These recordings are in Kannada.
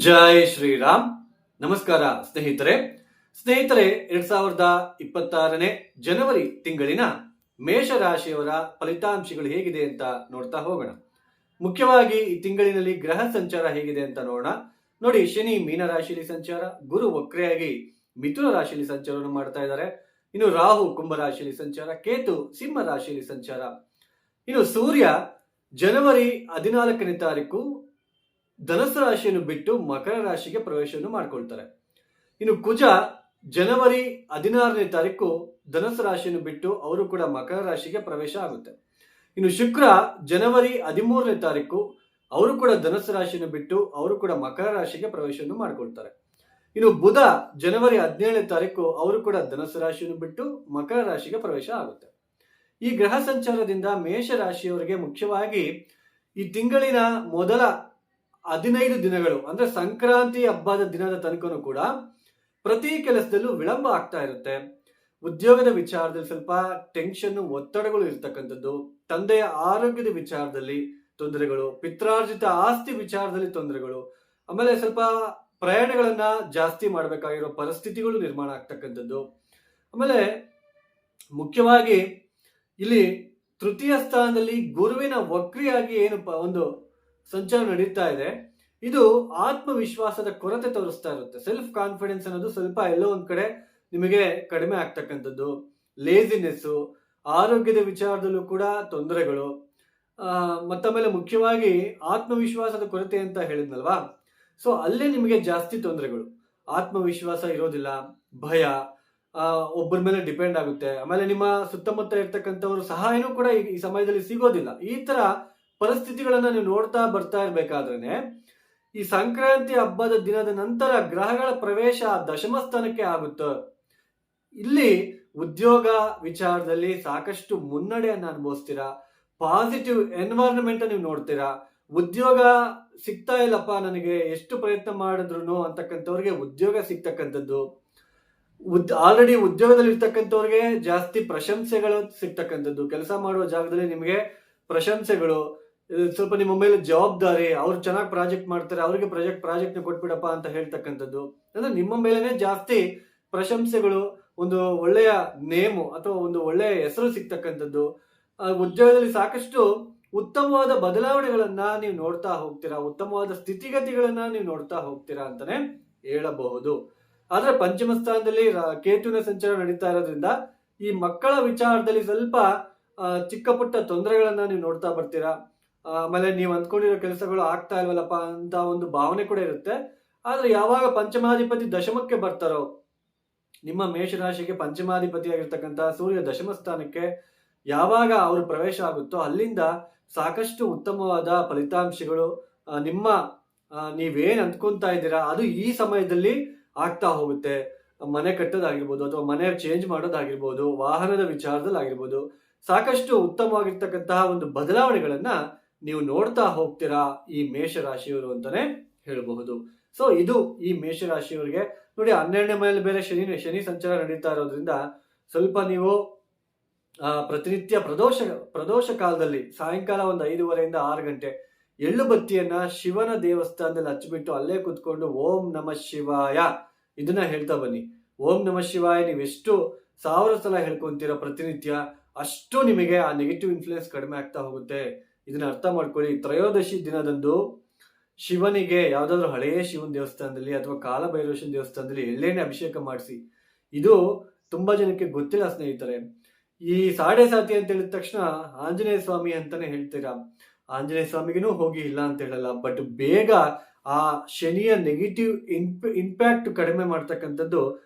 ಜೈ ಶ್ರೀರಾಮ್. ನಮಸ್ಕಾರ ಸ್ನೇಹಿತರೆ. 2026ನೇ ಜನವರಿ ತಿಂಗಳಿನ ಮೇಷರಾಶಿಯವರ ಫಲಿತಾಂಶಗಳು ಹೇಗಿದೆ ಅಂತ ನೋಡ್ತಾ ಹೋಗೋಣ. ಮುಖ್ಯವಾಗಿ ಈ ತಿಂಗಳಿನಲ್ಲಿ ಗ್ರಹ ಸಂಚಾರ ಹೇಗಿದೆ ಅಂತ ನೋಡೋಣ. ನೋಡಿ, ಶನಿ ಮೀನರಾಶಿಯಲ್ಲಿ ಸಂಚಾರ, ಗುರು ವಕ್ರೆಯಾಗಿ ಮಿಥುನ ರಾಶಿಯಲ್ಲಿ ಸಂಚಾರವನ್ನು ಮಾಡ್ತಾ ಇದ್ದಾರೆ. ಇನ್ನು ರಾಹು ಕುಂಭ ರಾಶಿಯಲ್ಲಿ ಸಂಚಾರ, ಕೇತು ಸಿಂಹ ರಾಶಿಯಲ್ಲಿ ಸಂಚಾರ. ಇನ್ನು ಸೂರ್ಯ ಜನವರಿ 14ನೇ ತಾರೀಕು ಧನಸ್ಸು ರಾಶಿಯನ್ನು ಬಿಟ್ಟು ಮಕರ ರಾಶಿಗೆ ಪ್ರವೇಶವನ್ನು ಮಾಡ್ಕೊಳ್ತಾರೆ. ಇನ್ನು ಕುಜ ಜನವರಿ 16ನೇ ತಾರೀಕು ಧನಸ್ಸು ರಾಶಿಯನ್ನು ಬಿಟ್ಟು ಅವರು ಕೂಡ ಮಕರ ರಾಶಿಗೆ ಪ್ರವೇಶ ಆಗುತ್ತೆ. ಇನ್ನು ಶುಕ್ರ ಜನವರಿ 13ನೇ ತಾರೀಕು ಅವರು ಕೂಡ ಧನಸ್ಸು ರಾಶಿಯನ್ನು ಬಿಟ್ಟು ಅವರು ಕೂಡ ಮಕರ ರಾಶಿಗೆ ಪ್ರವೇಶವನ್ನು ಮಾಡ್ಕೊಳ್ತಾರೆ. ಇನ್ನು ಬುಧ ಜನವರಿ 17ನೇ ತಾರೀಕು ಅವರು ಕೂಡ ಧನಸ್ಸು ರಾಶಿಯನ್ನು ಬಿಟ್ಟು ಮಕರ ರಾಶಿಗೆ ಪ್ರವೇಶ ಆಗುತ್ತೆ. ಈ ಗ್ರಹ ಸಂಚಾರದಿಂದ ಮೇಷ ರಾಶಿಯವರಿಗೆ ಮುಖ್ಯವಾಗಿ ಈ ತಿಂಗಳಿನ ಮೊದಲ 15 ದಿನಗಳು ಅಂದ್ರೆ ಸಂಕ್ರಾಂತಿ ಹಬ್ಬದ ದಿನದ ತನಕನೂ ಕೂಡ ಪ್ರತಿ ಕೆಲಸದಲ್ಲೂ ವಿಳಂಬ ಆಗ್ತಾ ಇರುತ್ತೆ. ಉದ್ಯೋಗದ ವಿಚಾರದಲ್ಲಿ ಸ್ವಲ್ಪ ಟೆನ್ಷನ್, ಒತ್ತಡಗಳು ಇರ್ತಕ್ಕಂಥದ್ದು, ತಂದೆಯ ಆರೋಗ್ಯದ ವಿಚಾರದಲ್ಲಿ ತೊಂದರೆಗಳು, ಪಿತ್ರಾರ್ಜಿತ ಆಸ್ತಿ ವಿಚಾರದಲ್ಲಿ ತೊಂದರೆಗಳು, ಆಮೇಲೆ ಸ್ವಲ್ಪ ಪ್ರಯಾಣಗಳನ್ನ ಜಾಸ್ತಿ ಮಾಡಬೇಕಾಗಿರೋ ಪರಿಸ್ಥಿತಿಗಳು ನಿರ್ಮಾಣ ಆಗ್ತಕ್ಕಂಥದ್ದು. ಆಮೇಲೆ ಮುಖ್ಯವಾಗಿ ಇಲ್ಲಿ ತೃತೀಯ ಸ್ಥಾನದಲ್ಲಿ ಗುರುವಿನ ವಕ್ರಿಯಾಗಿ ಏನು ಒಂದು ಸಂಚಾರ ನಡೀತಾ ಇದೆ, ಇದು ಆತ್ಮವಿಶ್ವಾಸದ ಕೊರತೆ ತೋರಿಸ್ತಾ ಇರುತ್ತೆ. ಸೆಲ್ಫ್ ಕಾನ್ಫಿಡೆನ್ಸ್ ಅನ್ನೋದು ಸ್ವಲ್ಪ ಎಲ್ಲೋ ಒಂದ್ ಕಡೆ ನಿಮಗೆ ಕಡಿಮೆ ಆಗ್ತಕ್ಕಂಥದ್ದು, ಲೇಜಿನೆಸ್, ಆರೋಗ್ಯದ ವಿಚಾರದಲ್ಲೂ ಕೂಡ ತೊಂದರೆಗಳು, ಮತ್ತಮೇಲೆ ಮುಖ್ಯವಾಗಿ ಆತ್ಮವಿಶ್ವಾಸದ ಕೊರತೆ ಅಂತ ಹೇಳಿದ್ನಲ್ವಾ, ಸೊ ಅಲ್ಲೇ ನಿಮಗೆ ಜಾಸ್ತಿ ತೊಂದರೆಗಳು. ಆತ್ಮವಿಶ್ವಾಸ ಇರೋದಿಲ್ಲ, ಭಯ, ಒಬ್ಬರ ಮೇಲೆ ಡಿಪೆಂಡ್ ಆಗುತ್ತೆ. ಆಮೇಲೆ ನಿಮ್ಮ ಸುತ್ತಮುತ್ತ ಇರ್ತಕ್ಕಂಥವ್ರ ಸಹಾಯನೂ ಕೂಡ ಈ ಸಮಯದಲ್ಲಿ ಸಿಗೋದಿಲ್ಲ. ಈ ತರ ಪರಿಸ್ಥಿತಿಗಳನ್ನ ನೀವು ನೋಡ್ತಾ ಬರ್ತಾ ಇರ್ಬೇಕಾದ್ರೆ ಈ ಸಂಕ್ರಾಂತಿ ಹಬ್ಬದ ದಿನದ ನಂತರ ಗ್ರಹಗಳ ಪ್ರವೇಶ ದಶಮ ಸ್ಥಾನಕ್ಕೆ ಆಗುತ್ತೆ. ಇಲ್ಲಿ ಉದ್ಯೋಗ ವಿಚಾರದಲ್ಲಿ ಸಾಕಷ್ಟು ಮುನ್ನಡೆಯನ್ನ ಅನುಭವಿಸ್ತೀರಾ. ಪಾಸಿಟಿವ್ ಎನ್ವೈರನ್ಮೆಂಟ್ ನೀವು ನೋಡ್ತೀರಾ. ಉದ್ಯೋಗ ಸಿಗ್ತಾ ಇಲ್ಲಪ್ಪ ನನಗೆ, ಎಷ್ಟು ಪ್ರಯತ್ನ ಮಾಡಿದ್ರು ಅಂತಕ್ಕಂಥವ್ರಿಗೆ ಉದ್ಯೋಗ ಸಿಗ್ತಕ್ಕಂಥದ್ದು, ಆಲ್ರೆಡಿ ಉದ್ಯೋಗದಲ್ಲಿ ಇರ್ತಕ್ಕಂಥವ್ರಿಗೆ ಜಾಸ್ತಿ ಪ್ರಶಂಸೆಗಳು ಸಿಗ್ತಕ್ಕಂಥದ್ದು, ಕೆಲಸ ಮಾಡುವ ಜಾಗದಲ್ಲಿ ನಿಮಗೆ ಪ್ರಶಂಸೆಗಳು, ಸ್ವಲ್ಪ ನಿಮ್ಮ ಮೇಲೆ ಜವಾಬ್ದಾರಿ, ಅವ್ರು ಚೆನ್ನಾಗಿ ಪ್ರಾಜೆಕ್ಟ್ ಮಾಡ್ತಾರೆ, ಅವ್ರಿಗೆ ಪ್ರಾಜೆಕ್ಟ್ ಕೊಟ್ಬಿಡಪ್ಪ ಅಂತ ಹೇಳ್ತಕ್ಕಂಥದ್ದು. ಅಂದ್ರೆ ನಿಮ್ಮ ಮೇಲೆನೆ ಜಾಸ್ತಿ ಪ್ರಶಂಸೆಗಳು, ಒಂದು ಒಳ್ಳೆಯ ನೇಮು ಅಥವಾ ಒಂದು ಒಳ್ಳೆಯ ಹೆಸರು ಸಿಗ್ತಕ್ಕಂಥದ್ದು, ಉದ್ಯೋಗದಲ್ಲಿ ಸಾಕಷ್ಟು ಉತ್ತಮವಾದ ಬದಲಾವಣೆಗಳನ್ನ ನೀವು ನೋಡ್ತಾ ಹೋಗ್ತೀರಾ, ಉತ್ತಮವಾದ ಸ್ಥಿತಿಗತಿಗಳನ್ನ ನೀವು ನೋಡ್ತಾ ಹೋಗ್ತೀರಾ ಅಂತಾನೆ ಹೇಳಬಹುದು. ಆದ್ರೆ ಪಂಚಮ ಸ್ಥಾನದಲ್ಲಿ ಕೇತುವಿನ ಸಂಚಾರ ನಡೀತಾ ಇರೋದ್ರಿಂದ ಈ ಮಕ್ಕಳ ವಿಚಾರದಲ್ಲಿ ಸ್ವಲ್ಪ ಚಿಕ್ಕ ಪುಟ್ಟ ತೊಂದರೆಗಳನ್ನ ನೀವು ನೋಡ್ತಾ ಬರ್ತೀರಾ. ಆಮೇಲೆ ನೀವು ಅಂದ್ಕೊಂಡಿರೋ ಕೆಲಸಗಳು ಆಗ್ತಾ ಇಲ್ವಲ್ಲಪ್ಪ ಅಂತ ಒಂದು ಭಾವನೆ ಕೂಡ ಇರುತ್ತೆ. ಆದ್ರೆ ಯಾವಾಗ ಪಂಚಮಾಧಿಪತಿ ದಶಮಕ್ಕೆ ಬರ್ತಾರೋ, ನಿಮ್ಮ ಮೇಷರಾಶಿಗೆ ಪಂಚಮಾಧಿಪತಿ ಆಗಿರ್ತಕ್ಕಂಥ ಸೂರ್ಯ ದಶಮ ಸ್ಥಾನಕ್ಕೆ ಯಾವಾಗ ಅವರು ಪ್ರವೇಶ ಆಗುತ್ತೋ ಅಲ್ಲಿಂದ ಸಾಕಷ್ಟು ಉತ್ತಮವಾದ ಫಲಿತಾಂಶಗಳು ನಿಮ್ಮ ನೀವೇನ್ ಅಂದ್ಕೊಂತಾ ಇದ್ದೀರಾ ಅದು ಈ ಸಮಯದಲ್ಲಿ ಆಗ್ತಾ ಹೋಗುತ್ತೆ. ಮನೆ ಕಟ್ಟೋದಾಗಿರ್ಬೋದು ಅಥವಾ ಮನೆ ಚೇಂಜ್ ಮಾಡೋದಾಗಿರ್ಬೋದು, ವಾಹನದ ವಿಚಾರದಲ್ಲಿ ಆಗಿರ್ಬೋದು, ಸಾಕಷ್ಟು ಉತ್ತಮವಾಗಿರ್ತಕ್ಕಂತಹ ಒಂದು ಬದಲಾವಣೆಗಳನ್ನ ನೀವು ನೋಡ್ತಾ ಹೋಗ್ತೀರಾ ಈ ಮೇಷರಾಶಿಯವರು ಅಂತಾನೆ ಹೇಳಬಹುದು. ಸೊ ಇದು ಈ ಮೇಷರಾಶಿಯವರಿಗೆ. ನೋಡಿ, 12ನೇ ಮನೆಯಲ್ಲಿ ಬೇರೆ ಶನಿ ಸಂಚಾರ ನಡೀತಾ ಇರೋದ್ರಿಂದ ಸ್ವಲ್ಪ ನೀವು ಪ್ರತಿನಿತ್ಯ ಪ್ರದೋಷ ಕಾಲದಲ್ಲಿ ಸಾಯಂಕಾಲ ಒಂದು 5:30 6 ಗಂಟೆ ಎಳ್ಳು ಬತ್ತಿಯನ್ನ ಶಿವನ ದೇವಸ್ಥಾನದಲ್ಲಿ ಹಚ್ಚಿಬಿಟ್ಟು ಅಲ್ಲೇ ಕುತ್ಕೊಂಡು ಓಂ ನಮಃ ಶಿವಾಯ ಇದನ್ನ ಹೇಳ್ತಾ ಬನ್ನಿ. ಓಂ ನಮಃ ಶಿವಾಯ ನೀವು ಎಷ್ಟು 1000 ಸಲ ಹೇಳ್ಕೊಂತೀರಾ ಪ್ರತಿನಿತ್ಯ, ಅಷ್ಟು ನಿಮಗೆ ಆ ನೆಗೆಟಿವ್ ಇನ್ಫ್ಲೂಯೆನ್ಸ್ ಕಡಿಮೆ ಆಗ್ತಾ ಹೋಗುತ್ತೆ. ಇದನ್ನ ಅರ್ಥ ಮಾಡ್ಕೊಳ್ಳಿ. ತ್ರಯೋದಶಿ ದಿನದಂದು ಶಿವನಿಗೆ ಯಾವ್ದಾದ್ರು ಹಳೆಯ ಶಿವನ ದೇವಸ್ಥಾನದಲ್ಲಿ ಅಥವಾ ಕಾಲಭೈರವೇಶ್ವರನ ದೇವಸ್ಥಾನದಲ್ಲಿ ಎಳ್ಳೆಣ್ಣೆ ಅಭಿಷೇಕ ಮಾಡಿಸಿ. ಇದು ತುಂಬಾ ಜನಕ್ಕೆ ಗೊತ್ತಿಲ್ಲ ಸ್ನೇಹಿತರೆ. ಈ ಸಾಡೆ ಸಾತಿ ಅಂತ ಹೇಳಿದ ತಕ್ಷಣ ಆಂಜನೇಯ ಸ್ವಾಮಿ ಅಂತಾನೆ ಹೇಳ್ತೀರಾ. ಆಂಜನೇಯ ಸ್ವಾಮಿಗೂ ಹೋಗಿ ಇಲ್ಲ ಅಂತ ಹೇಳಲ್ಲ, ಬಟ್ ಬೇಗ ಆ ಶನಿಯ ನೆಗೆಟಿವ್ ಇಂಪ್ಯಾಕ್ಟ್ ಕಡಿಮೆ ಮಾಡ್ತಕ್ಕಂಥದ್ದು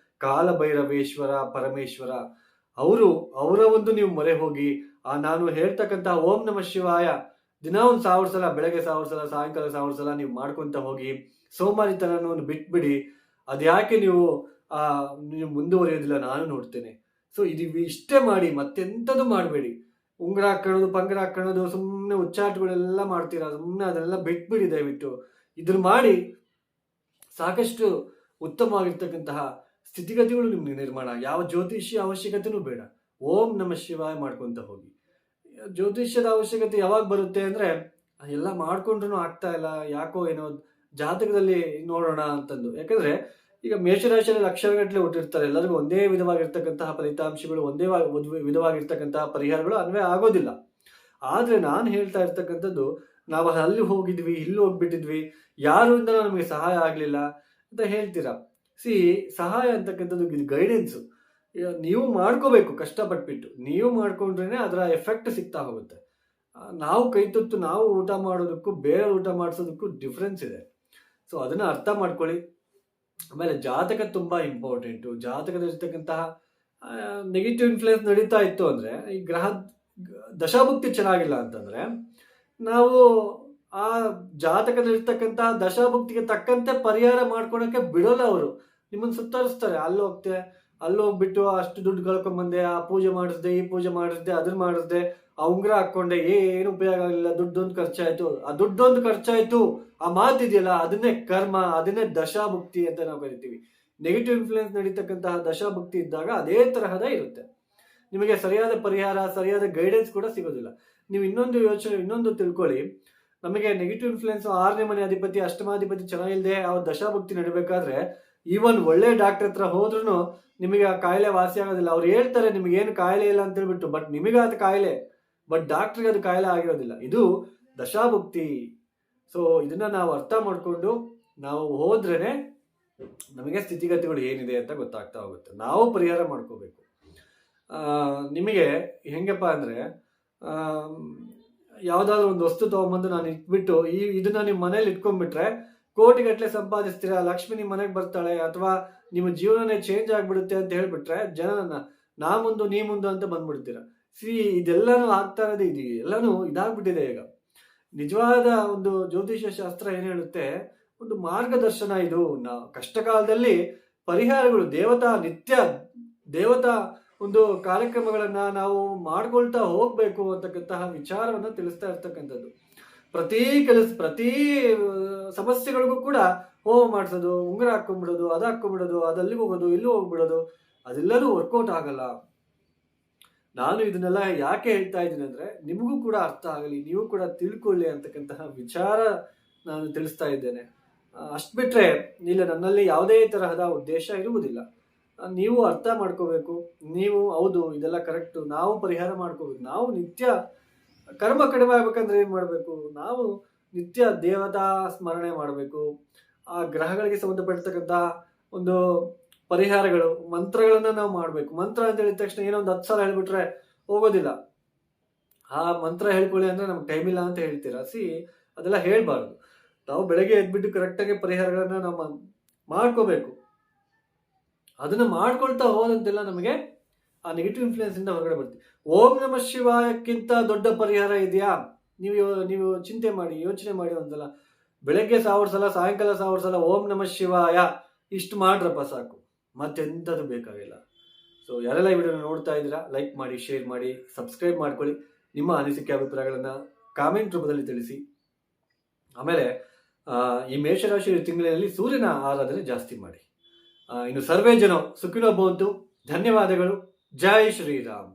ಕಾಲಭೈರವೇಶ್ವರ ಪರಮೇಶ್ವರ. ಅವರ ಒಂದು ನೀವು ಮೊರೆ ಹೋಗಿ ನಾನು ಹೇಳ್ತಕ್ಕಂಥ ಓಂ ನಮಃ ಶಿವಾಯ ದಿನ ಒಂದು 1000 ಸಲ, ಬೆಳಗ್ಗೆ 1000 ಸಲ, ಸಾಯಂಕಾಲ 1000 ಸಲ ನೀವು ಮಾಡ್ಕೊಂತ ಹೋಗಿ. ಸೋಮಾರಿತನವನ್ನು ಬಿಟ್ಬಿಡಿ. ಅದ್ಯಾಕೆ ನೀವು ಮುಂದುವರಿಯೋದಿಲ್ಲ ನಾನು ನೋಡ್ತೇನೆ. ಸೊ ಇಷ್ಟೇ ಮಾಡಿ, ಮತ್ತೆಂಥದ್ದು ಮಾಡಬೇಡಿ. ಉಂಗುರ ಹಾಕೊಳ್ಳೋದು, ಪಂಗರ ಹಾಕೊಳ್ಳೋದು, ಸುಮ್ಮನೆ ಉಚ್ಚಾಟಗಳೆಲ್ಲ ಮಾಡ್ತೀರಾ, ಸುಮ್ಮನೆ ಅದನ್ನೆಲ್ಲ ಬಿಟ್ಬಿಡಿ ದಯವಿಟ್ಟು. ಇದನ್ನ ಮಾಡಿ ಸಾಕಷ್ಟು ಉತ್ತಮವಾಗಿರ್ತಕ್ಕಂತಹ ಸ್ಥಿತಿಗತಿಗಳು ನಿಮ್ಗೆ ನಿರ್ಮಾಣ. ಯಾವ ಜ್ಯೋತಿಷ್ಯ ಅವಶ್ಯಕತೆನೂ ಬೇಡ, ಓಂ ನಮಃ ಶಿವಾಯ ಮಾಡ್ಕೊಂತ ಹೋಗಿ. ಜ್ಯೋತಿಷ್ಯದ ಅವಶ್ಯಕತೆ ಯಾವಾಗ ಬರುತ್ತೆ ಅಂದ್ರೆ ಎಲ್ಲ ಮಾಡ್ಕೊಂಡ್ರು ಆಗ್ತಾ ಇಲ್ಲ, ಯಾಕೋ ಏನೋ ಜಾತಕದಲ್ಲಿ ನೋಡೋಣ ಅಂತಂದು. ಯಾಕಂದ್ರೆ ಈಗ ಮೇಷರಾಶಿಯಲ್ಲಿ ಲಕ್ಷಗಟ್ಟಲೆ ಹುಟ್ಟಿರ್ತಾರೆ, ಎಲ್ಲರಿಗೂ ಒಂದೇ ವಿಧವಾಗಿರ್ತಕ್ಕಂತಹ ಫಲಿತಾಂಶಗಳು, ಒಂದೇ ವಿಧವಾಗಿರ್ತಕ್ಕಂತಹ ಪರಿಹಾರಗಳು ಅನ್ವಯ ಆಗೋದಿಲ್ಲ. ಆದ್ರೆ ನಾನು ಹೇಳ್ತಾ ಇರ್ತಕ್ಕಂಥದ್ದು, ನಾವು ಅಲ್ಲಿ ಹೋಗಿದ್ವಿ, ಇಲ್ಲಿ ಹೋಗ್ಬಿಟ್ಟಿದ್ವಿ, ಯಾರಿಂದ ನಮಗೆ ಸಹಾಯ ಆಗ್ಲಿಲ್ಲ ಅಂತ ಹೇಳ್ತೀರಾ. ಸಹಾಯ ಅಂತಕ್ಕಂಥದ್ದು ಇದು ಗೈಡೆನ್ಸು. ನೀವು ಮಾಡ್ಕೋಬೇಕು, ಕಷ್ಟಪಟ್ಬಿಟ್ಟು ನೀವು ಮಾಡ್ಕೊಂಡ್ರೇನೆ ಅದರ ಎಫೆಕ್ಟ್ ಸಿಗ್ತಾ ಹೋಗುತ್ತೆ. ನಾವು ಕೈ ತುತ್ತು ನಾವು ಊಟ ಮಾಡೋದಕ್ಕೂ ಬೇರೆ ಊಟ ಮಾಡಿಸೋದಕ್ಕೂ ಡಿಫ್ರೆನ್ಸ್ ಇದೆ. ಸೊ ಅದನ್ನ ಅರ್ಥ ಮಾಡ್ಕೊಳ್ಳಿ. ಆಮೇಲೆ ಜಾತಕ ತುಂಬಾ ಇಂಪಾರ್ಟೆಂಟು. ಜಾತಕದಲ್ಲಿರ್ತಕ್ಕಂತಹ ನೆಗೆಟಿವ್ ಇನ್ಫ್ಲುಯೆನ್ಸ್ ನಡೀತಾ ಇತ್ತು ಅಂದ್ರೆ, ಈ ಗ್ರಹ ದಶಾಭುಕ್ತಿ ಚೆನ್ನಾಗಿಲ್ಲ ಅಂತಂದ್ರೆ, ನಾವು ಆ ಜಾತಕದಲ್ಲಿರ್ತಕ್ಕಂತಹ ದಶಾಭುಕ್ತಿಗೆ ತಕ್ಕಂತೆ ಪರಿಹಾರ ಮಾಡ್ಕೊಳಕ್ಕೆ ಬಿಡೋಲ್ಲ. ಅವರು ನಿಮ್ಮನ್ನು ಸುತ್ತರಿಸ್ತಾರೆ. ಅಲ್ಲಿ ಹೋಗ್ಬಿಟ್ಟು ಅಷ್ಟು ದುಡ್ಡು ಕಳ್ಕೊಂಬಂದೆ, ಆ ಪೂಜೆ ಮಾಡಿಸ್ದೆ, ಈ ಪೂಜೆ ಮಾಡಿಸ್ದೆ, ಅದನ್ನ ಮಾಡಿಸ್ದೆ, ಆ ಉಂಗುರ ಹಾಕೊಂಡೆ, ಏನು ಉಪಯೋಗ ಆಗಲಿಲ್ಲ, ದುಡ್ಡೊಂದು ಖರ್ಚಾಯ್ತು. ಆ ದುಡ್ಡೊಂದು ಖರ್ಚಾಯ್ತು ಆ ಮಾತಿದೆಯಲ್ಲ, ಅದನ್ನೇ ಕರ್ಮ, ಅದನ್ನೇ ದಶಾಭುಕ್ತಿ ಅಂತ ನಾವು ಕರಿತೀವಿ. ನೆಗೆಟಿವ್ ಇನ್ಫ್ಲುಯೆನ್ಸ್ ನಡೀತಕ್ಕಂತಹ ದಶಾಭುಕ್ತಿ ಇದ್ದಾಗ ಅದೇ ತರಹದ ಇರುತ್ತೆ. ನಿಮಗೆ ಸರಿಯಾದ ಪರಿಹಾರ, ಸರಿಯಾದ ಗೈಡೆನ್ಸ್ ಕೂಡ ಸಿಗೋದಿಲ್ಲ. ನೀವು ಇನ್ನೊಂದು ತಿಳ್ಕೊಳ್ಳಿ. ನಮಗೆ ನೆಗೆಟಿವ್ ಇನ್ಫ್ಲುಯೆನ್ಸ್ 6ನೇ ಮನೆ ಅಧಿಪತಿ, ಅಷ್ಟಮಾಧಿಪತಿ ಚೆನ್ನಾಗಿಲ್ಲದೆ ಆ ದಶಾಭುಕ್ತಿ ನಡಿಬೇಕಾದ್ರೆ, ಈವನ್ ಒಳ್ಳೆ ಡಾಕ್ಟರ್ ಹತ್ರ ಹೋದ್ರೂ ನಿಮಗೆ ಆ ಕಾಯಿಲೆ ವಾಸಿ ಆಗೋದಿಲ್ಲ. ಅವ್ರು ಹೇಳ್ತಾರೆ ನಿಮಗೇನು ಕಾಯಿಲೆ ಇಲ್ಲ ಅಂತ ಹೇಳ್ಬಿಟ್ಟು, ಬಟ್ ನಿಮಗೆ ಅದು ಕಾಯಿಲೆ, ಬಟ್ ಡಾಕ್ಟ್ರಿಗೆ ಅದು ಕಾಯಿಲೆ ಆಗಿರೋದಿಲ್ಲ. ಇದು ದಶಾಭುಕ್ತಿ. ಸೊ ಇದನ್ನ ನಾವು ಅರ್ಥ ಮಾಡ್ಕೊಂಡು ನಾವು ಹೋದ್ರೇನೆ ನಮಗೆ ಸ್ಥಿತಿಗತಿಗಳು ಏನಿದೆ ಅಂತ ಗೊತ್ತಾಗ್ತಾ ಹೋಗುತ್ತೆ. ನಾವು ಪರಿಹಾರ ಮಾಡ್ಕೋಬೇಕು. ನಿಮಗೆ ಹೆಂಗಪ್ಪ ಅಂದ್ರೆ, ಯಾವ್ದಾದ್ರು ಒಂದು ವಸ್ತು ತಗೊಂಬಂದು ನಾನು ಇಟ್ಬಿಟ್ಟು ಇದನ್ನ ನಿಮ್ಮ ಮನೇಲಿ ಇಟ್ಕೊಂಡ್ಬಿಟ್ರೆ ಕೋಟಿಗಟ್ಟಲೆ ಸಂಪಾದಿಸ್ತೀರಾ, ಲಕ್ಷ್ಮಿ ನಿಮ್ಮ ಮನೆಗೆ ಬರ್ತಾಳೆ, ಅಥವಾ ನಿಮ್ಮ ಜೀವನನೇ ಚೇಂಜ್ ಆಗ್ಬಿಡುತ್ತೆ ಅಂತ ಹೇಳ್ಬಿಟ್ರೆ ಜನನ ನಾ ಮುಂದು ನೀ ಮುಂದು ಅಂತ ಬಂದ್ಬಿಡ್ತೀರಾ. ಇದೆಲ್ಲಾನು ಆಗ್ತಾ ಇರೋದು, ಎಲ್ಲಾನು ಇದಾಗ್ಬಿಟ್ಟಿದೆ ಈಗ. ನಿಜವಾದ ಒಂದು ಜ್ಯೋತಿಷ್ಯ ಶಾಸ್ತ್ರ ಏನ್ ಹೇಳುತ್ತೆ, ಒಂದು ಮಾರ್ಗದರ್ಶನ ಇದು. ಕಷ್ಟ ಕಾಲದಲ್ಲಿ ಪರಿಹಾರಗಳು, ನಿತ್ಯ ದೇವತಾ ಒಂದು ಕಾರ್ಯಕ್ರಮಗಳನ್ನ ನಾವು ಮಾಡ್ಕೊಳ್ತಾ ಹೋಗ್ಬೇಕು ಅಂತಕ್ಕಂತಹ ವಿಚಾರವನ್ನ ತಿಳಿಸ್ತಾ ಇರ್ತಕ್ಕಂಥದ್ದು. ಪ್ರತಿ ಸಮಸ್ಯೆಗಳಿಗೂ ಕೂಡ ಹೋಮ ಮಾಡಿಸೋದು, ಉಂಗುರ ಹಾಕೊಂಡ್ಬಿಡೋದು, ಅದು ಹಾಕೊಂಡ್ಬಿಡೋದು, ಅದಲ್ಲಿಗೆ ಹೋಗೋದು, ಇಲ್ಲಿ ಹೋಗ್ಬಿಡೋದು, ಅದೆಲ್ಲರೂ ವರ್ಕೌಟ್ ಆಗಲ್ಲ. ನಾನು ಇದನ್ನೆಲ್ಲ ಯಾಕೆ ಹೇಳ್ತಾ ಇದ್ದೀನಿ ಅಂದ್ರೆ, ನಿಮಗೂ ಕೂಡ ಅರ್ಥ ಆಗಲಿ, ನೀವು ಕೂಡ ತಿಳ್ಕೊಳ್ಳಿ ಅಂತಕ್ಕಂತಹ ವಿಚಾರ ನಾನು ತಿಳಿಸ್ತಾ ಇದ್ದೇನೆ. ಅಷ್ಟು ಬಿಟ್ರೆ ಇಲ್ಲ ನನ್ನಲ್ಲಿ ಯಾವುದೇ ತರಹದ ಉದ್ದೇಶ ಇರುವುದಿಲ್ಲ. ನೀವು ಅರ್ಥ ಮಾಡ್ಕೋಬೇಕು. ನೀವು ಹೌದು ಇದೆಲ್ಲ ಕರೆಕ್ಟು, ನಾವು ಪರಿಹಾರ ಮಾಡ್ಕೋಬೇಕು. ನಾವು ನಿತ್ಯ ಕರ್ಮ ಕಡಿಮೆ ಆಗ್ಬೇಕಂದ್ರೆ ಏನ್ ಮಾಡ್ಬೇಕು, ನಾವು ನಿತ್ಯ ದೇವತಾ ಸ್ಮರಣೆ ಮಾಡಬೇಕು. ಆ ಗ್ರಹಗಳಿಗೆ ಸಂಬಂಧಪಟ್ಟಿರ್ತಕ್ಕಂಥ ಒಂದು ಪರಿಹಾರಗಳು, ಮಂತ್ರಗಳನ್ನ ನಾವು ಮಾಡ್ಬೇಕು. ಮಂತ್ರ ಅಂತ ಹೇಳಿದ ತಕ್ಷಣ ಏನೋ ಒಂದು 10 ಸಲ ಹೇಳ್ಬಿಟ್ರೆ ಹೋಗೋದಿಲ್ಲ. ಆ ಮಂತ್ರ ಹೇಳ್ಕೊಳ್ಳಿ ಅಂದ್ರೆ ನಮ್ಗೆ ಟೈಮ್ ಇಲ್ಲ ಅಂತ ಹೇಳ್ತೀರಾ. ಅದೆಲ್ಲ ಹೇಳ್ಬಾರ್ದು. ನಾವು ಬೆಳಗ್ಗೆ ಎದ್ಬಿಟ್ಟು ಕರೆಕ್ಟಾಗಿ ಪರಿಹಾರಗಳನ್ನ ನಾವು ಮಾಡ್ಕೋಬೇಕು. ಅದನ್ನ ಮಾಡ್ಕೊಳ್ತಾ ಹೋದಂತೆಲ್ಲ ನಮಗೆ ಆ ನೆಗೆಟಿವ್ ಇನ್ಫ್ಲುಯೆನ್ಸ್ ಇಂದ ಹೊರಗಡೆ ಬರ್ತೀವಿ. ಓಂ ನಮಃ ಶಿವಾಯಕ್ಕಿಂತ ದೊಡ್ಡ ಪರಿಹಾರ ಇದೆಯಾ? ನೀವು ಚಿಂತೆ ಮಾಡಿ, ಯೋಚನೆ ಮಾಡಿ. ಒಂದ್ಸಲ ಬೆಳಗ್ಗೆ 1000 ಸಲ, ಸಾಯಂಕಾಲ 1000 ಸಲ ಓಂ ನಮಃ ಶಿವಾಯ ಇಷ್ಟು ಮಾಡ್ರಪ್ಪ ಸಾಕು, ಮತ್ತೆಂಥದ್ದು ಬೇಕಾಗಿಲ್ಲ. ಸೊ ಯಾರೆಲ್ಲ ಈ ವಿಡಿಯೋನ ನೋಡ್ತಾ ಇದ್ದೀರಾ, ಲೈಕ್ ಮಾಡಿ, ಶೇರ್ ಮಾಡಿ, ಸಬ್ಸ್ಕ್ರೈಬ್ ಮಾಡ್ಕೊಳ್ಳಿ. ನಿಮ್ಮ ಅನಿಸಿಕೆ ಅಭಿಪ್ರಾಯಗಳನ್ನ ಕಾಮೆಂಟ್ ರೂಪದಲ್ಲಿ ತಿಳಿಸಿ. ಆಮೇಲೆ ಈ ಮೇಷರಾಶಿ ತಿಂಗಳಿನಲ್ಲಿ ಸೂರ್ಯನ ಆರಾಧನೆ ಜಾಸ್ತಿ ಮಾಡಿ. ಇನ್ನು ಸರ್ವೇ ಜನ ಸುಖಿನೋ ಭವಂತು. ಧನ್ಯವಾದಗಳು. ಜೈ ಶ್ರೀರಾಮ್.